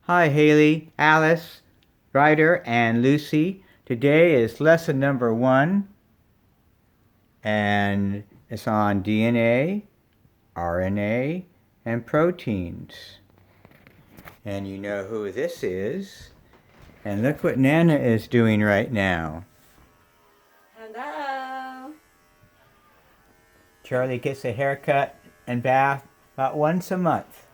Hi Haley, Alice, Ryder, and Lucy. Today is lesson number 1, and it's on DNA, RNA, and proteins. And you know who this is. And look what Nana is doing right now. Hello. Charlie gets a haircut and bath about once a month.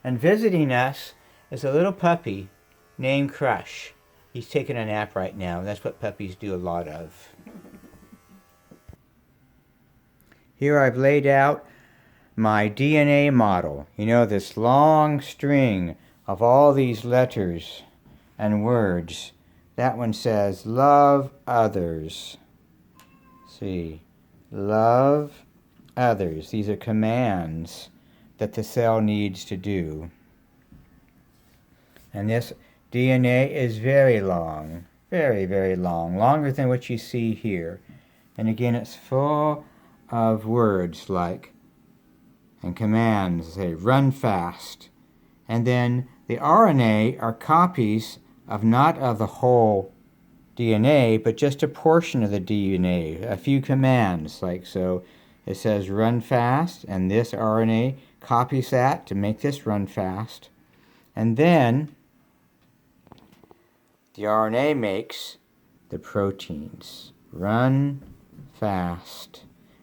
And visiting us is a little puppy named Crush. He's taking a nap right now. That's what puppies do a lot of. Here I've laid out my DNA model. You know, this long string of all these letters and words. That one says, love others. See, love others. These are commands that the cell needs to do. And this DNA is very long, very, very long, longer than what you see here. And again, it's full of words like, and commands, say, run fast. And then the RNA are copies of not of the whole DNA, but just a portion of the DNA, a few commands, like so. It says run fast, and this RNA copies that to make this run fast. And then the RNA makes the proteins run fast.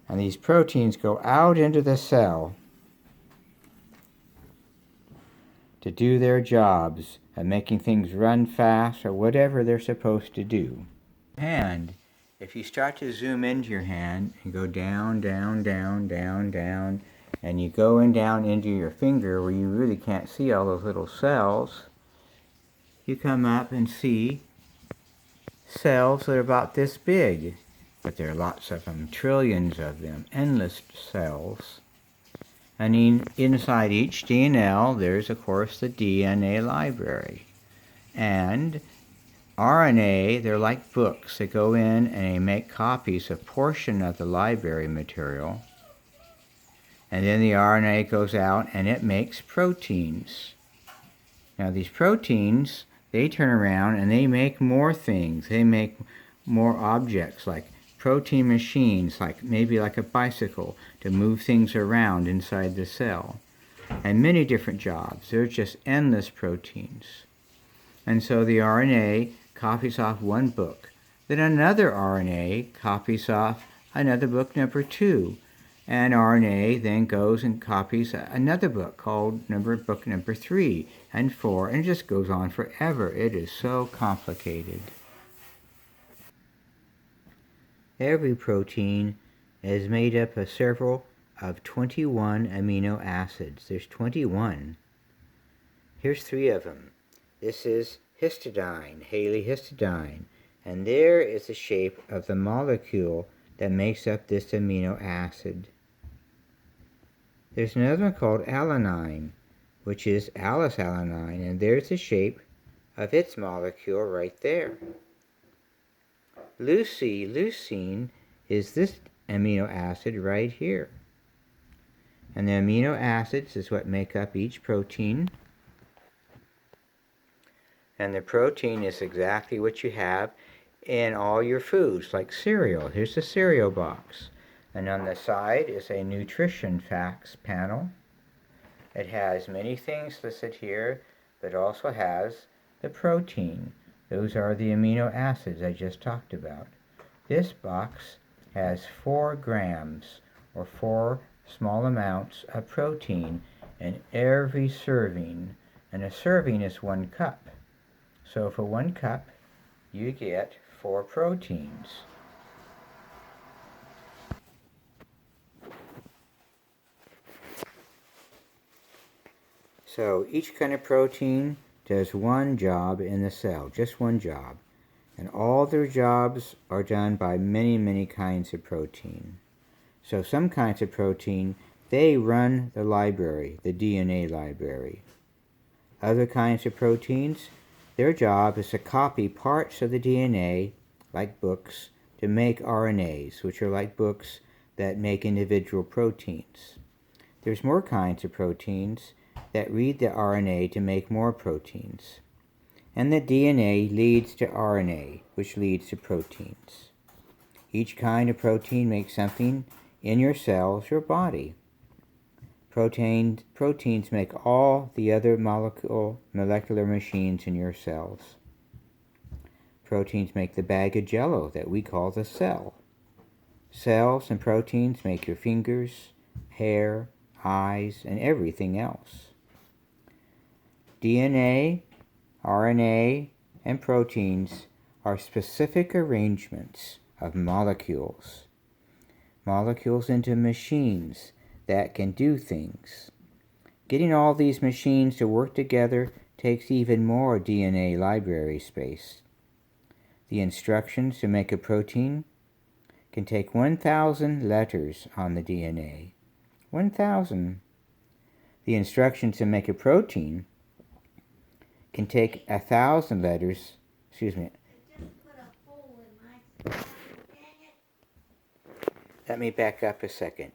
And these proteins go out into the cell to do their jobs of making things run fast or whatever they're supposed to do. And if you start to zoom into your hand and go down, down, down, down, down, and you go in down into your finger where you really can't see all those little cells, you come up and see cells that are about this big. But there are lots of them, trillions of them, endless cells. And inside each DNL, there's, of course, the DNA library. And RNA, they're like books. They go in and they make copies of portion of the library material. And then the RNA goes out and it makes proteins. Now these proteins, they turn around and they make more things. They make more objects like protein machines, like maybe like a bicycle, to move things around inside the cell. And many different jobs. There's just endless proteins. And so the RNA copies off one book. Then another RNA copies off another book, number 2. And RNA then goes and copies another book called book number 3 and 4, and it just goes on forever. It is so complicated. Every protein is made up of several of 21 amino acids. There's 21. Here's 3 of them. This is histidine, Haley histidine, and there is the shape of the molecule that makes up this amino acid. There's another one called alanine, which is Alice alanine, and there's the shape of its molecule right there. Leucine, is this amino acid right here. And the amino acids is what make up each protein. And the protein is exactly what you have in all your foods, like cereal. Here's the cereal box. And on the side is a nutrition facts panel. It has many things listed here, but also has the protein. Those are the amino acids I just talked about. This box has 4 grams, or 4 small amounts of protein in every serving. And a serving is 1 cup. So for 1 cup, you get 4 proteins. So each kind of protein does one job in the cell, just one job. And all their jobs are done by many, many kinds of protein. So some kinds of protein, they run the library, the DNA library. Other kinds of proteins, their job is to copy parts of the DNA, like books, to make RNAs, which are like books that make individual proteins. There's more kinds of proteins, that read the RNA to make more proteins. And the DNA leads to RNA, which leads to proteins. Each kind of protein makes something in your cells or body. Proteins make all the other molecular machines in your cells. Proteins make the bag of jello that we call the cell. Cells and proteins make your fingers, hair, eyes, and everything else. DNA, RNA, and proteins are specific arrangements of molecules. Molecules into machines that can do things. Getting all these machines to work together takes even more DNA library space. The instructions to make a protein can take 1,000 letters on the DNA. 1,000. The instructions to make a protein can take 1,000 letters. Excuse me. Let me back up a second.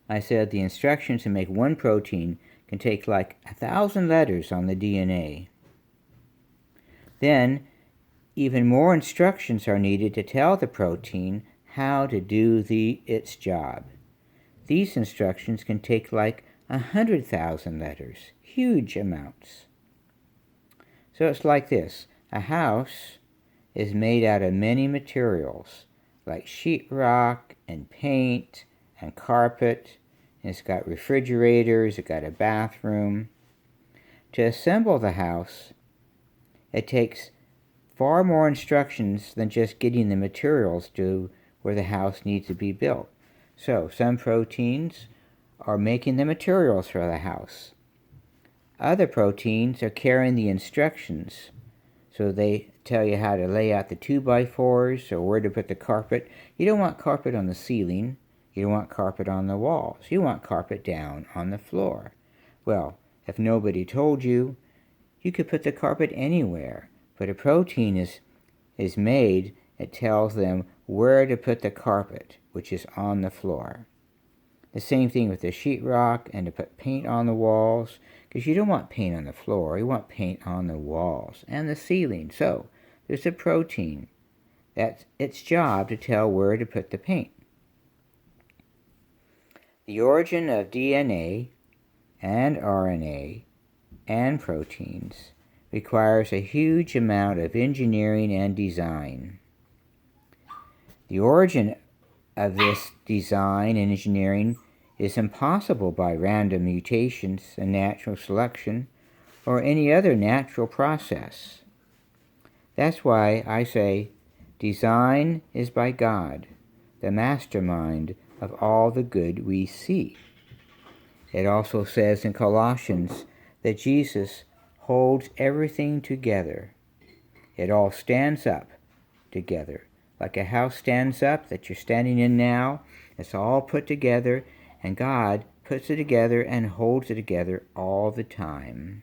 I said the instructions to make one protein can take like 1,000 letters on the DNA. Then, even more instructions are needed to tell the protein how to do its job. These instructions can take like 100,000 letters, huge amounts. So it's like this. A house is made out of many materials, like sheetrock and paint and carpet, and it's got refrigerators, it's got a bathroom. To assemble the house, it takes far more instructions than just getting the materials to where the house needs to be built. So some proteins are making the materials for the house. Other proteins are carrying the instructions. So they tell you how to lay out the 2x4s or where to put the carpet. You don't want carpet on the ceiling. You don't want carpet on the walls. You want carpet down on the floor. Well, if nobody told you, you could put the carpet anywhere. But a protein is made, it tells them where to put the carpet, which is on the floor. The same thing with the sheetrock and to put paint on the walls, because you don't want paint on the floor, you want paint on the walls and the ceiling. So there's a protein. That's its job to tell where to put the paint. The origin of DNA and RNA and proteins requires a huge amount of engineering and design. The origin of this design and engineering is impossible by random mutations and natural selection or any other natural process. That's why I say design is by God, the mastermind of all the good we see. It also says in Colossians that Jesus holds everything together. It all stands up together. Like a house stands up that you're standing in now, it's all put together, and God puts it together and holds it together all the time.